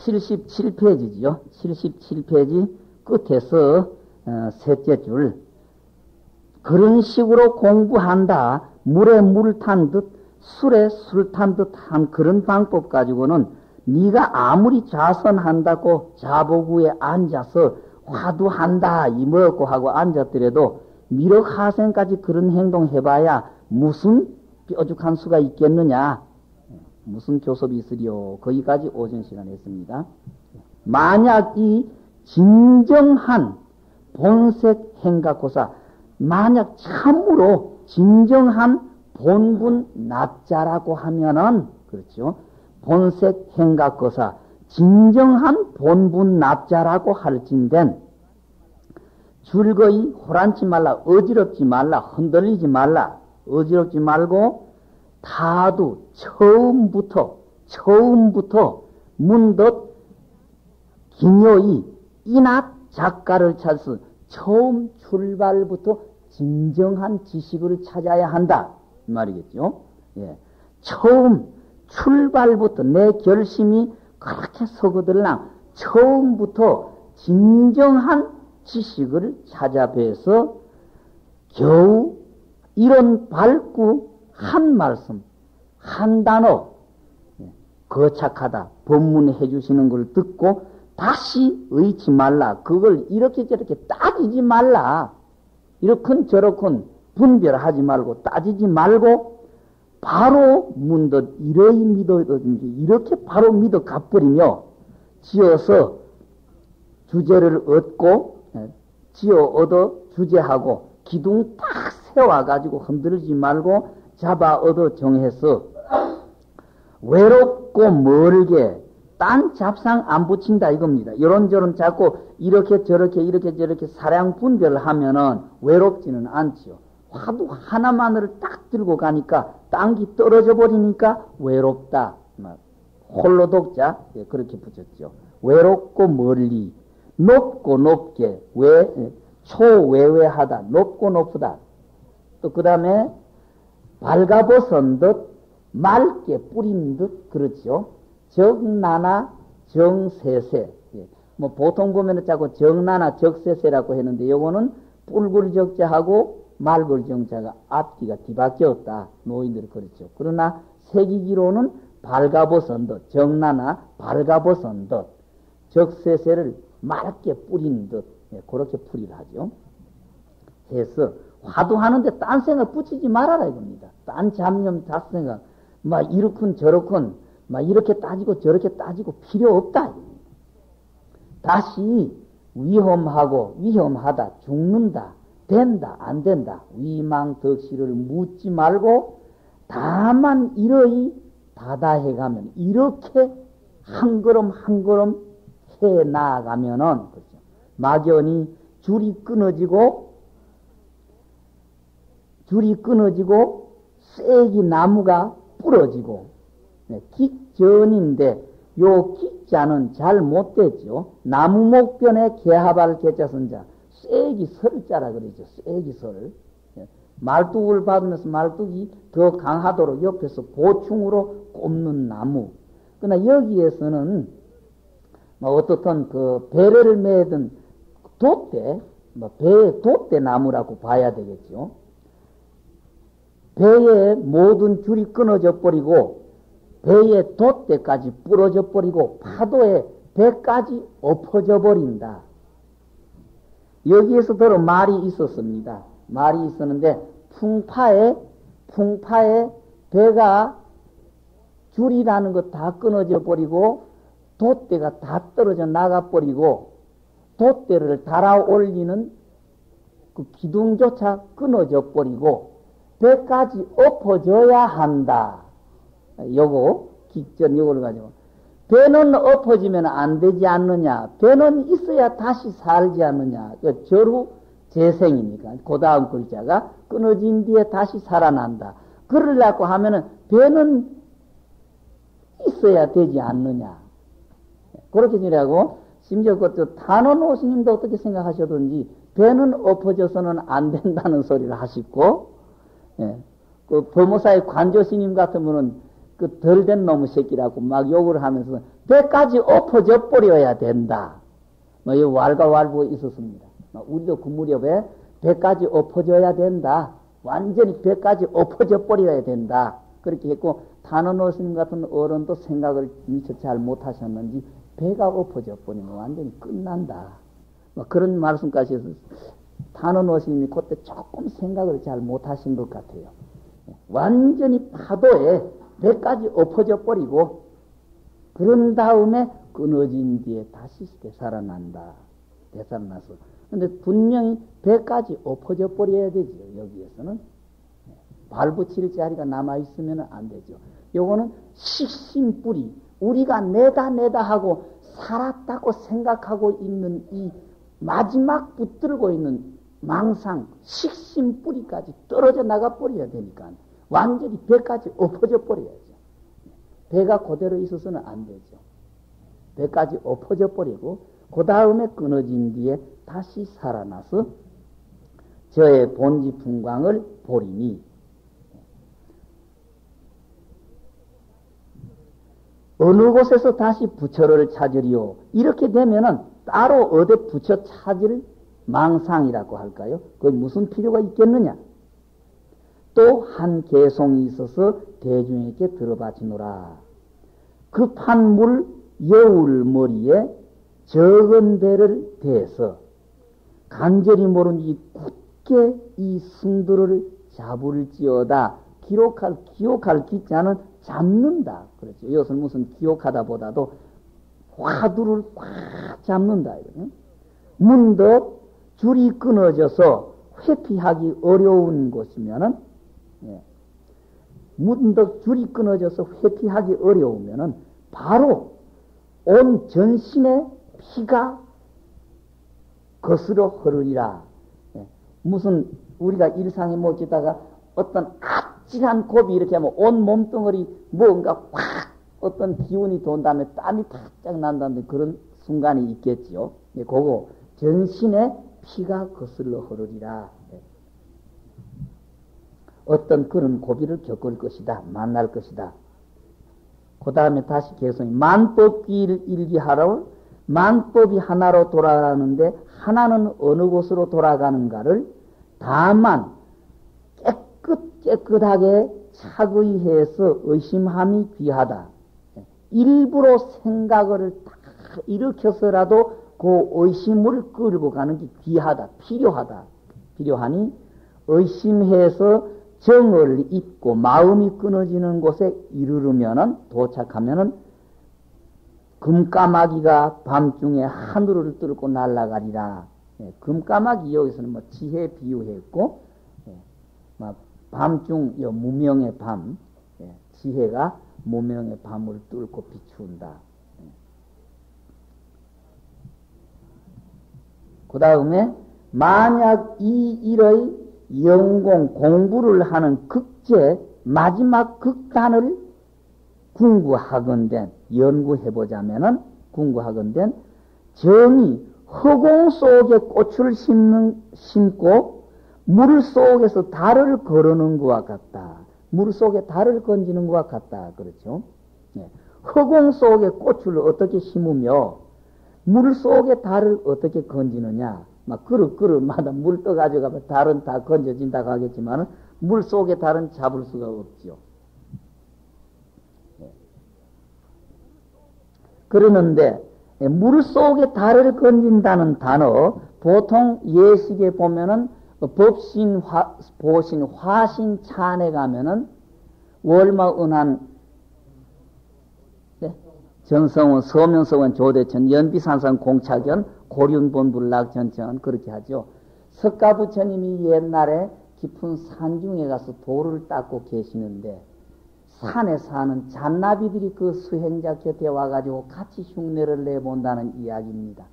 77페이지죠. 77페이지 끝에서 셋째 줄. 그런 식으로 공부한다. 물에 물 탄 듯, 술에 술 탄 듯 한 그런 방법 가지고는 네가 아무리 좌선한다고 자보구에 앉아서 화두한다 이먹고 하고 앉았더라도 미륵하생까지 그런 행동 해봐야 무슨 뾰족한 수가 있겠느냐. 무슨 교섭이 있으리요. 거기까지 오전 시간에 했습니다. 만약 이 진정한 본색 행각고사, 만약 참으로 진정한 본분 납자라고 하면은, 그렇죠. 본색 행각고사, 진정한 본분 납자라고 할진된 즐거이 호란치 말라, 어지럽지 말라, 흔들리지 말라, 어지럽지 말고 다도 처음부터 문득 기묘히 이낙 작가를 찾아서 처음 출발부터 진정한 지식을 찾아야 한다 이 말이겠죠. 예. 처음 출발부터 내 결심이 그렇게 서거들랑 처음부터 진정한 지식을 찾아뵈서 겨우 이런 밝고 한 말씀, 한 단어, 거착하다, 법문해 주시는 걸 듣고 다시 의치 말라. 그걸 이렇게 저렇게 따지지 말라. 이렇건 저렇건 분별하지 말고 따지지 말고 바로 문득 이러이 믿어든지 이렇게 바로 믿어 가버리며 지어서 주제를 얻고 지어 얻어 주제하고 기둥 딱 세워가지고 흔들지 말고 잡아 얻어 정해서 외롭고 멀게 딴 잡상 안 붙인다 이겁니다. 이런저런 자꾸 이렇게 저렇게 사량 분별을 하면은 외롭지는 않지요. 화두 하나만을 딱 들고 가니까 딴기 떨어져 버리니까 외롭다. 홀로 독자 그렇게 붙였죠. 외롭고 멀리, 높고 높게, 초외외하다, 높고 높다. 또 그 다음에 발가벗은 듯, 맑게 뿌린 듯, 그렇죠. 적나나 정세세. 뭐 보통 보면은 자꾸 정나나 적세세라고 했는데 요거는 뿔글 적자하고 말글 정자가 앞뒤가 뒤바뀌었다. 노인들이 그렇죠. 그러나 새기기로는 발가벗은 듯, 정나나 발가벗은 듯, 적세세를 맑게 뿌린 듯, 그렇게 풀이를 하죠. 해서 화두하는데 딴 생각 붙이지 말아라 이겁니다. 딴 잡념, 잡생각, 막 이렇군 저렇군, 막 이렇게 따지고 저렇게 따지고 필요 없다. 다시 위험하다, 죽는다, 된다, 안 된다, 위망덕시를 묻지 말고 다만 이러이 다다해가면 이렇게 한 걸음 한 걸음 해 나아가면은 그렇죠. 막연히 줄이 끊어지고 쐐기 나무가 부러지고 깃전인데 요 깃자는 잘 못됐죠. 나무목변에 개하발 개자선자 쐐기 설자라 그러죠. 쐐기 설. 말뚝을 받으면서 말뚝이 더 강하도록 옆에서 보충으로 꼽는 나무. 그러나 여기에서는 뭐 어떻든 그 배를 매든 돛대, 배의 돛대 나무라고 봐야 되겠죠. 배의 모든 줄이 끊어져 버리고 배의 돛대까지 부러져 버리고 파도에 배까지 엎어져 버린다. 여기에서 더러 말이 있었습니다. 말이 있었는데 풍파에 배가 줄이라는 거 다 끊어져 버리고 돛대가 다 떨어져 나가 버리고 돛대를 달아 올리는 그 기둥조차 끊어져 버리고 배까지 엎어져야 한다. 요거 직전 요걸 가지고 배는 엎어지면 안 되지 않느냐. 배는 있어야 다시 살지 않느냐. 절후 재생이니까 그 다음 글자가 끊어진 뒤에 다시 살아난다. 그러려고 하면은 배는 있어야 되지 않느냐. 그렇게 지라고 심지어 그것도 탄원 오스님도 어떻게 생각하셨든지 배는 엎어져서는 안 된다는 소리를 하시고, 그 법무사의 관조스님 같은 분은 그 덜 된 놈의 새끼라고 막 욕을 하면서 배까지 엎어져 버려야 된다. 뭐, 이 왈가왈부가 있었습니다. 우리도 그 무렵에 배까지 엎어져야 된다. 완전히 배까지 엎어져 버려야 된다. 그렇게 했고, 단원 스님 같은 어른도 생각을 미처 잘 못하셨는지 배가 엎어져 버리면 완전히 끝난다. 뭐 그런 말씀까지 해서 단원 스님이 그때 조금 생각을 잘 못하신 것 같아요. 완전히 파도에 배까지 엎어져 버리고 그런 다음에 끊어진 뒤에 다시 되살아난다. 되살아나서. 근데 분명히 배까지 엎어져 버려야 되죠. 여기에서는. 발 붙일 자리가 남아있으면 안 되죠. 요거는 식심뿌리. 우리가 내다 하고 살았다고 생각하고 있는 이 마지막 붙들고 있는 망상, 식심뿌리까지 떨어져 나가 버려야 되니까 완전히 배까지 엎어져 버려야죠. 배가 그대로 있어서는 안 되죠. 배까지 엎어져 버리고 그 다음에 끊어진 뒤에 다시 살아나서 저의 본지 풍광을 보리니 어느 곳에서 다시 부처를 찾으리요. 이렇게 되면은 따로 어디 부처 찾을 망상이라고 할까요? 그 무슨 필요가 있겠느냐? 또 한 개송이 있어서 대중에게 들어바치노라. 급한 물 여울 머리에 적은 배를 대서 간절히 모르니 굳게 이 승들을 잡을지어다. 기록할 기자는 잡는다. 그렇죠. 이것은 무슨 기억하다 보다도 화두를 꽉 잡는다. 문득 줄이 끊어져서 회피하기 어려운 곳이면은, 문득 줄이 끊어져서 회피하기 어려우면은 바로 온 전신의 피가 거스러 흐르리라. 무슨 우리가 일상에 먹기다가 어떤 아찔한 고비 이렇게 하면 온 몸뚱어리 뭔가 확 어떤 기운이 돈 다음에 땀이 탁짝 난다는 그런 순간이 있겠지요. 그거 전신에 피가 거슬러 흐르리라. 어떤 그런 고비를 겪을 것이다. 만날 것이다. 그 다음에 다시 개성이 만법기를 일기하러 만법이 하나로 돌아가는데 하나는 어느 곳으로 돌아가는가를 다만 깨끗하게 착의해서 의심함이 귀하다. 일부러 생각을 다 일으켜서라도 그 의심을 끌고 가는 게 귀하다. 필요하니 의심해서 정을 잊고 마음이 끊어지는 곳에 이르르면은 도착하면은 금까마귀가 밤중에 하늘을 뚫고 날아가리라. 금까마귀 여기서는 뭐 지혜 비유했고, 밤중 무명의 밤, 지혜가 무명의 밤을 뚫고 비춘다. 그 다음에 만약 이 일의 영공 공부를 하는 극제 마지막 극단을 궁구하건된 연구해보자면은 궁구하건된 정이 허공 속에 꽃을 심고 물 속에서 달을 거르는 것과 같다. 물 속에 달을 건지는 것과 같다. 그렇죠? 허공 속에 꽃을 어떻게 심으며 물 속에 달을 어떻게 건지느냐. 막 그릇마다 물 떠가지고 달은 다 건져진다고 하겠지만 물 속에 달은 잡을 수가 없죠. 그러는데 물 속에 달을 건진다는 단어 보통 예식에 보면은 법신, 보신, 화신, 찬에 가면은 월마은한 정성원, 서명서원, 조대천, 연비산상, 공차견, 고륜본불락, 전천 그렇게 하죠. 석가부처님이 옛날에 깊은 산중에 가서 돌을 닦고 계시는데 산에 사는 잔나비들이 그 수행자 곁에 와가지고 같이 흉내를 내본다는 이야기입니다.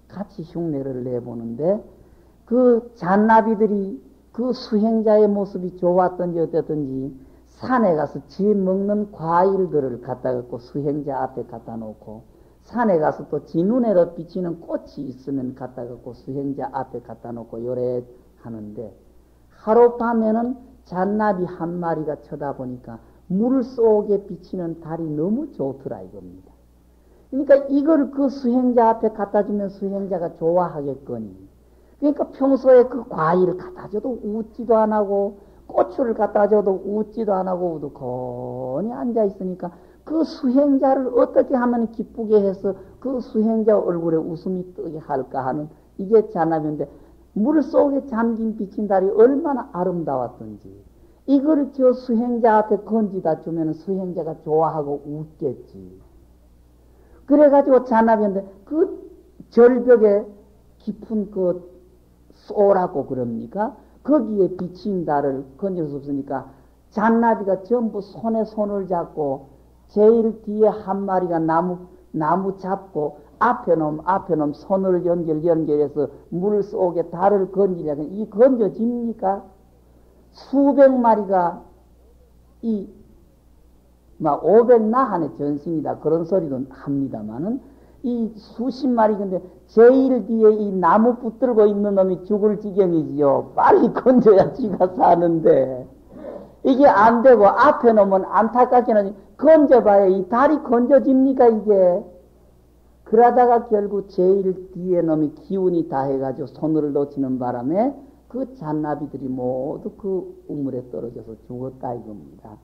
같이 흉내를 내보는데 그 잔나비들이 그 수행자의 모습이 좋았던지 어땠던지 산에 가서 지 먹는 과일들을 갖다 갖고 수행자 앞에 갖다 놓고 산에 가서 또 지 눈에로 비치는 꽃이 있으면 갖다 갖고 수행자 앞에 갖다 놓고 요래 하는데 하룻밤에는 잔나비 한 마리가 쳐다보니까 물 속에 비치는 달이 너무 좋더라 이겁니다. 그러니까 이걸 그 수행자 앞에 갖다 주면 수행자가 좋아하겠거니. 그러니까 평소에 그 과일을 갖다 줘도 웃지도 안 하고 고추를 갖다 줘도 웃지도 안 하고 우두커니 앉아 있으니까 그 수행자를 어떻게 하면 기쁘게 해서 그 수행자 얼굴에 웃음이 뜨게 할까 하는 이게 잔나비인데, 물 속에 잠긴 비친 달이 얼마나 아름다웠던지 이걸 저 수행자 앞에 건지다 주면 수행자가 좋아하고 웃겠지. 그래가지고 잔나비인데 그 절벽에 깊은 그 쏘라고 그럽니까? 거기에 비친 달을 건질 수 없으니까 잔나비가 전부 손에 손을 잡고 제일 뒤에 한 마리가 나무 잡고 앞에 놈 손을 연결해서 물 속에 달을 건지려고 이 건져집니까? 수백 마리가 막 500나한의 전승이다 그런 소리도 합니다만은 이 수십 마리 근데 제일 뒤에 이 나무 붙들고 있는 놈이 죽을 지경이지요. 빨리 건져야 지가 사는데 이게 안 되고 앞에 놈은 안타깝게는 건져봐야 이 달이 건져집니까 이게. 그러다가 결국 제일 뒤에 놈이 기운이 다 해가지고 손을 놓치는 바람에 그 잔나비들이 모두 그 우물에 떨어져서 죽었다 이겁니다.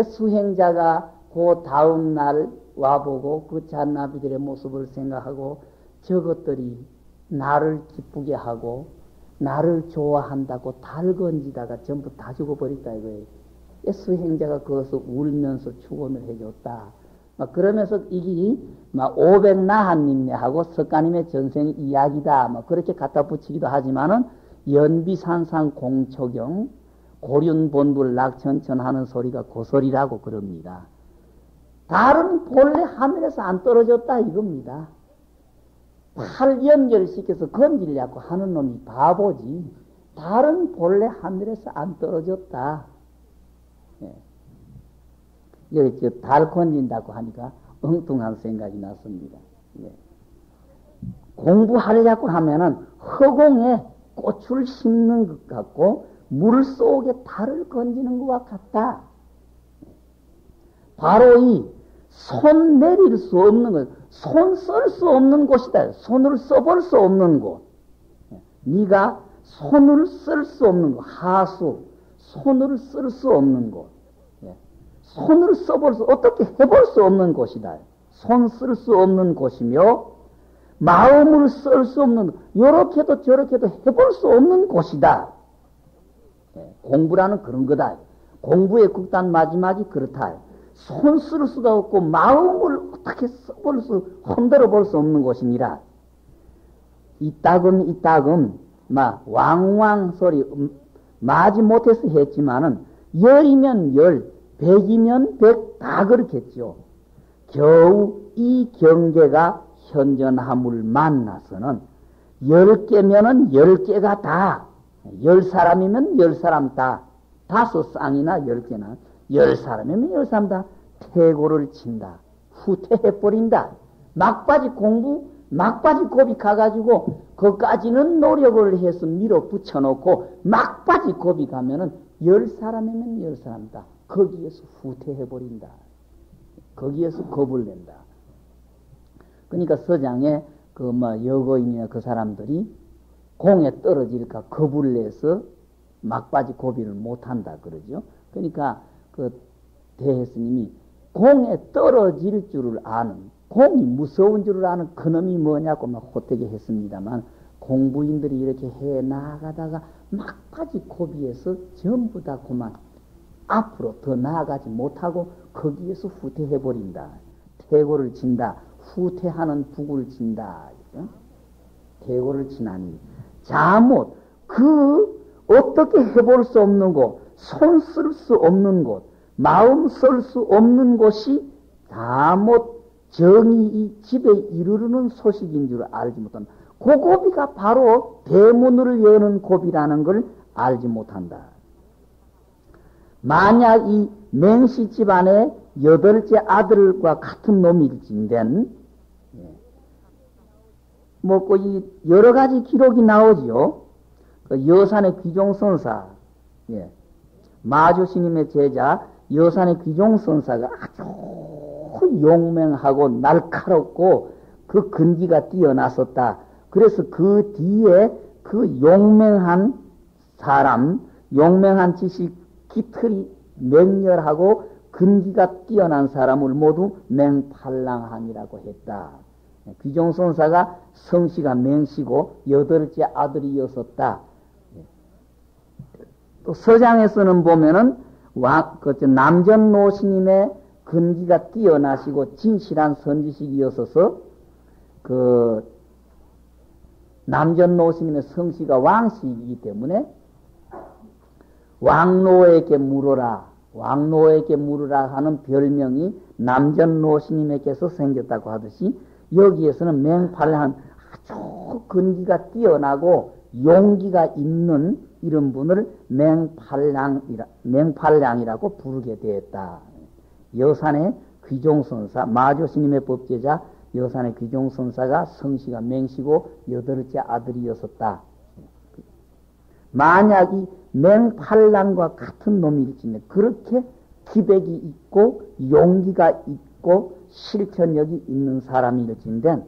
수행자가 그 다음 날 와보고 그 잔나비들의 모습을 생각하고 저것들이 나를 기쁘게 하고 나를 좋아한다고 달 건지다가 전부 다 죽어버렸다 이거예요. 수행자가 그것을 울면서 축원을 해줬다. 막 그러면서 이게 막 500나한님네하고 석가님의 전생 이야기다. 막 그렇게 갖다 붙이기도 하지만은 연비산상 공초경 고륜본불 낙천천 하는 소리가 그 소리라고 그럽니다. 달은 본래 하늘에서 안 떨어졌다 이겁니다. 팔 연결시켜서 건지려고 하는 놈이 바보지. 달은 본래 하늘에서 안 떨어졌다. 예. 여기 달 건진다고 하니까 엉뚱한 생각이 났습니다. 예. 공부하려고 하면은 허공에 꽃을 심는 것 같고 물 속에 달을 건지는 것과 같다. 바로 이 손 내릴 수 없는 것, 손 쓸 수 없는 곳이다. 손을 써볼 수 없는 곳. 네가 손을 쓸 수 없는 곳, 하수, 손을 쓸 수 없는 곳. 손을 써볼 수, 어떻게 해볼 수 없는 곳이다. 손 쓸 수 없는 곳이며, 마음을 쓸 수 없는, 요렇게도 저렇게도 해볼 수 없는 곳이다. 공부라는 그런 거다. 공부의 극단 마지막이 그렇다. 손 쓸 수가 없고, 마음을 어떻게 써볼 수, 흔들어 볼 수 없는 곳이니라. 이따금, 왕왕 소리, 마지 못해서 했지만은, 열이면 열, 백이면 백 다 그렇겠죠. 겨우 이 경계가 현전함을 만나서는 10개면은 10개가 다, 10사람이면 10사람 다, 5쌍이나 10개나 10사람이면 10사람 다 퇴고를 친다. 후퇴해버린다. 막바지 고비 가가지고 그까지는 노력을 해서 밀어붙여 놓고 막바지 고비 가면은 10사람이면 10사람 다. 거기에서 후퇴해버린다. 거기에서 겁을 낸다. 그러니까 서장에 여고인이나 그 사람들이 공에 떨어질까 겁을 내서 막바지 고비를 못한다 그러죠. 그러니까 그 대혜스님이 공에 떨어질 줄을 아는, 공이 무서운 줄을 아는 그놈이 뭐냐고 막 호되게 했습니다만, 공부인들이 이렇게 해 나가다가 막바지 고비에서 전부 다 그만 앞으로 더 나아가지 못하고 거기에서 후퇴해버린다. 퇴고를 친다. 후퇴하는 북을 친다. 퇴고를 치나니 잘못 어떻게 해볼 수 없는 곳, 손 쓸 수 없는 곳, 마음 쓸 수 없는 곳이 잘못 정이 이 집에 이르르는 소식인 줄 알지 못한다. 그 고비가 바로 대문을 여는 고비라는 걸 알지 못한다. 만약 이 맹시 집안의 8째 아들과 같은 놈일진된, 이 여러 가지 기록이 나오지요. 그 여산의 귀종선사, 마주스님의 제자 여산의 귀종선사가 아주 용맹하고 날카롭고 그 근기가 뛰어났었다. 그래서 그 뒤에 그 용맹한 사람, 용맹한 지식, 기틀이 맹렬하고 근기가 뛰어난 사람을 모두 맹팔랑한이라고 했다. 귀종선사가 성씨가 맹씨고 여덟째 아들이었었다. 또 서장에서는 보면은 남전노 스님의 근기가 뛰어나시고 진실한 선지식이었어서 그 남전노 스님의 성씨가 왕씨이기 때문에 왕노에게 물어라 하는 별명이 남전노 스님에게서 생겼다고 하듯이 여기에서는 맹팔랑 아주 근기가 뛰어나고 용기가 있는 이런 분을 맹팔량이라고 부르게 되었다. 여산의 귀종선사, 마조스님의 법제자 여산의 귀종선사가 성씨가 맹씨고 여덟째 아들이었었다. 만약 이 맹팔랑과 같은 놈일지는 그렇게 기백이 있고 용기가 있고 실천력이 있는 사람일진데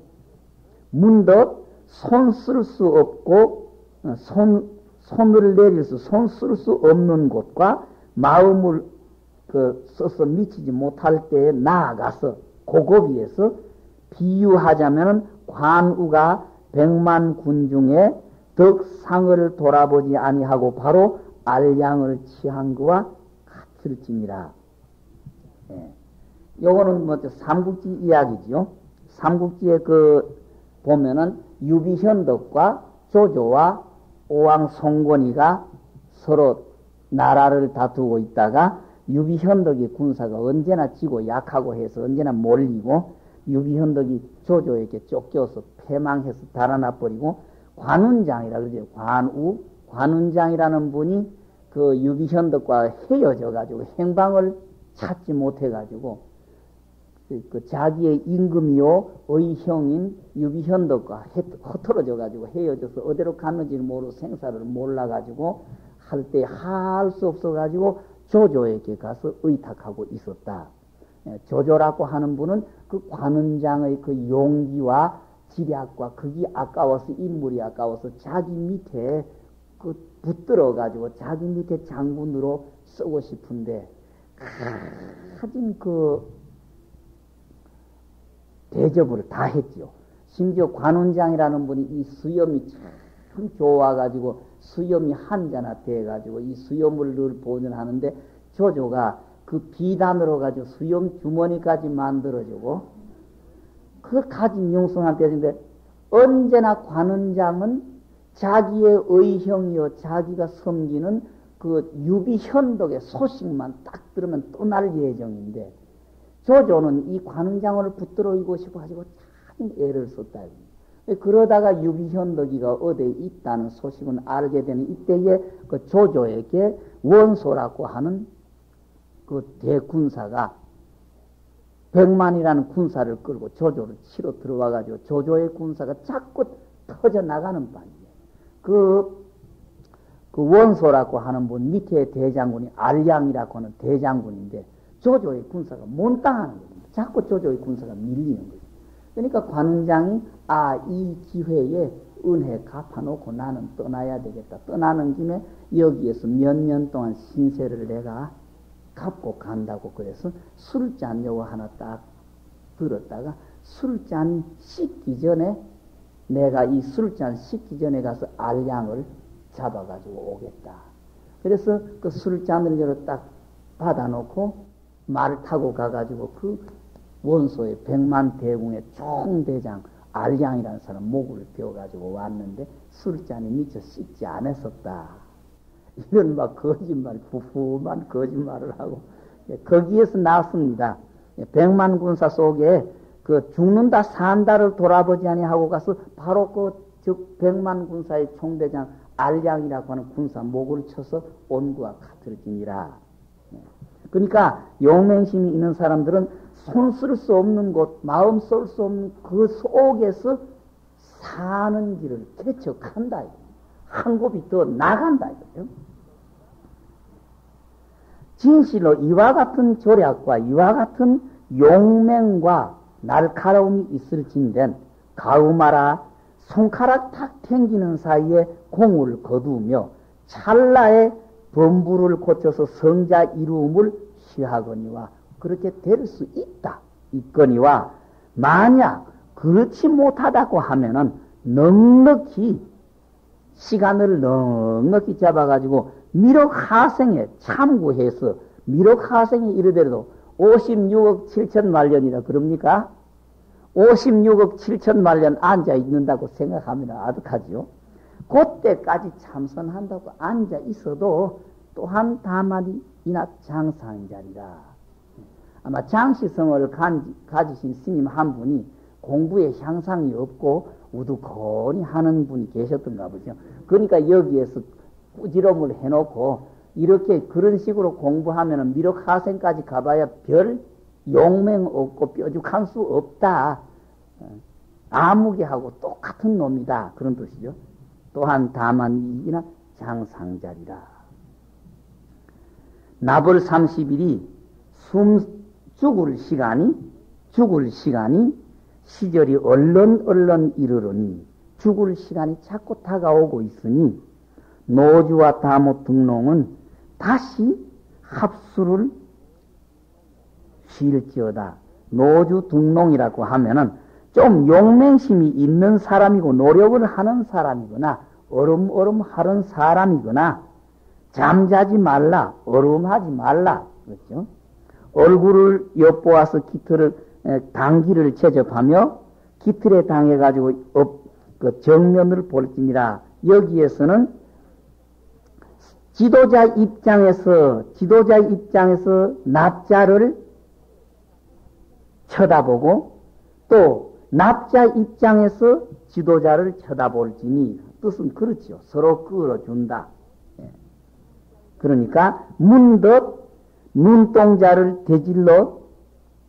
문득 손 쓸 수 없고 손을 내릴 손 쓸 수 없는 곳과 마음을 써서 미치지 못할 때에 나아가서 고거비에서 비유하자면은 관우가 100만 군 중에 덕상을 돌아보지 아니하고 바로 알량을 취한 것과 같을지니라. 예. 요거는 삼국지 이야기죠. 삼국지에 보면은 유비현덕과 조조와 오왕 송건이가 서로 나라를 다투고 있다가 유비현덕의 군사가 언제나 지고 약하고 해서 언제나 몰리고 유비현덕이 조조에게 쫓겨서 패망해서 달아나버리고 관운장이라 그러죠. 관운장이라는 분이 그 유비현덕과 헤어져 가지고 행방을 찾지 못해 가지고 자기의 임금이요 의형인 유비현덕과 흩어져 가지고 헤어져서 어디로 갔는지 모르고 생사를 몰라 가지고 할 때 할 수 없어 가지고 조조에게 가서 의탁하고 있었다. 조조라고 하는 분은 그 관운장의 그 용기와 지략과 그게 아까워서 인물이 아까워서 자기 밑에 붙들어 가지고 자기 밑에 장군으로 쓰고 싶은데 가진 대접을 다 했지요. 심지어 관운장이라는 분이 이 수염이 참 좋아가지고 수염이 한자나 돼가지고 이 수염을 늘 보존하는데 조조가 그 비단으로 가지고 수염 주머니까지 만들어주고 그 가진 용성한테 했는데 언제나 관운장은 자기의 의형이요 자기가 섬기는 그 유비현덕의 소식만 딱 들으면 떠날 예정인데 조조는 이 관운장을 붙들어이고 싶어 가지고 참 애를 썼다. 그러다가 유비현덕이가 어디에 있다는 소식은 알게 되는 이때에 그 조조에게 원소라고 하는 그 대군사가 100만이라는 군사를 끌고 조조를 치러 들어와 가지고 조조의 군사가 자꾸 터져 나가는 바이에요. 그 원소라고 하는 분 밑에 대장군이 알량이라고 하는 대장군인데 조조의 군사가 몬땅하는 거예요. 자꾸 조조의 군사가 밀리는 거예요. 그러니까 관운장이 이 기회에 은혜 갚아놓고 나는 떠나야 되겠다. 떠나는 김에 여기에서 몇 년 동안 신세를 내가 갚고 간다고 그래서 술잔 요거 하나 딱 들었다가 술잔 씻기 전에 내가 이 술잔 씻기 전에 가서 알량을 잡아가지고 오겠다. 그래서 그 술잔을 열어 딱 받아놓고 말을 타고 가가지고 그 원소의 100만 대궁의 총대장 알량이라는 사람 목을 베어가지고 왔는데 술잔이 미처 씻지 않았었다. 이런 막 거짓말, 부풀만 거짓말을 하고 거기에서 나왔습니다. 100만 군사 속에 그 죽는다 산다를 돌아보지 아니하고 가서 바로 즉 100만 군사의 총대장 알량이라고 하는 군사 목을 쳐서 온구와 같을지니라. 그러니까 용맹심이 있는 사람들은 손 쓸 수 없는 곳, 마음 쓸 수 없는 그 속에서 사는 길을 개척한다. 한 곱이 더 나간다. 진실로 이와 같은 조략과 이와 같은 용맹과 날카로움이 있을진된 가음하라 손가락 탁 튕기는 사이에 공을 거두며 찰나에 범부를 고쳐서 성자 이루음을 시하거니와 그렇게 될 수 있거니와 만약 그렇지 못하다고 하면은 넉넉히 시간을 넉넉히 잡아가지고 미륵하생에 참고해서 미륵하생에 이르더라도 56억 7천만 년이라 그럽니까? 56억 7천만 년 앉아 있는다고 생각하면 아득하지요. 그때까지 참선한다고 앉아 있어도 또한 다만이나 장사한 자리라. 아마 장시성을 가지신 스님 한 분이 공부에 향상이 없고 우두커니 하는 분이 계셨던가 보죠. 그러니까 여기에서 꾸지럼을 해놓고 이렇게 그런 식으로 공부하면 미륵하생까지 가봐야 별 용맹 없고 뾰족한 수 없다. 아무개하고 똑같은 놈이다. 그런 뜻이죠. 또한 다만 이나 장상자리라. 나벌 30일이 죽을 시간이 시절이 얼른 이르러니 죽을 시간이 자꾸 다가오고 있으니 노주와 다못 등롱은 다시 합수를 쉴지어다. 노주 등롱이라고 하면은 좀 용맹심이 있는 사람이고 노력을 하는 사람이거나 어름어름 하는 사람이거나 잠자지 말라, 어름하지 말라. 그렇죠? 얼굴을 엿보아서 당기를 채접하며 기틀에 당해가지고 그 정면을 볼지니라. 여기에서는 지도자 입장에서 납자를 쳐다보고 또 납자 입장에서 지도자를 쳐다볼지니 뜻은 그렇죠. 서로 끌어준다. 그러니까 문득 눈동자를 대질러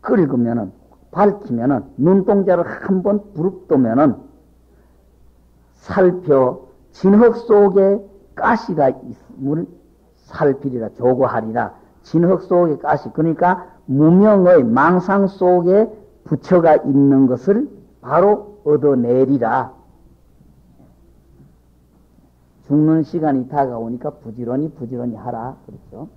긁으면은 밝히면은 눈동자를 한번 부릅뜨면은 살펴 진흙 속에 가시가 있음을 살피리라 조고하리라. 진흙 속에 가시 그러니까 무명의 망상 속에 부처가 있는 것을 바로 얻어내리라. 죽는 시간이 다가오니까 부지런히 하라. 그렇죠.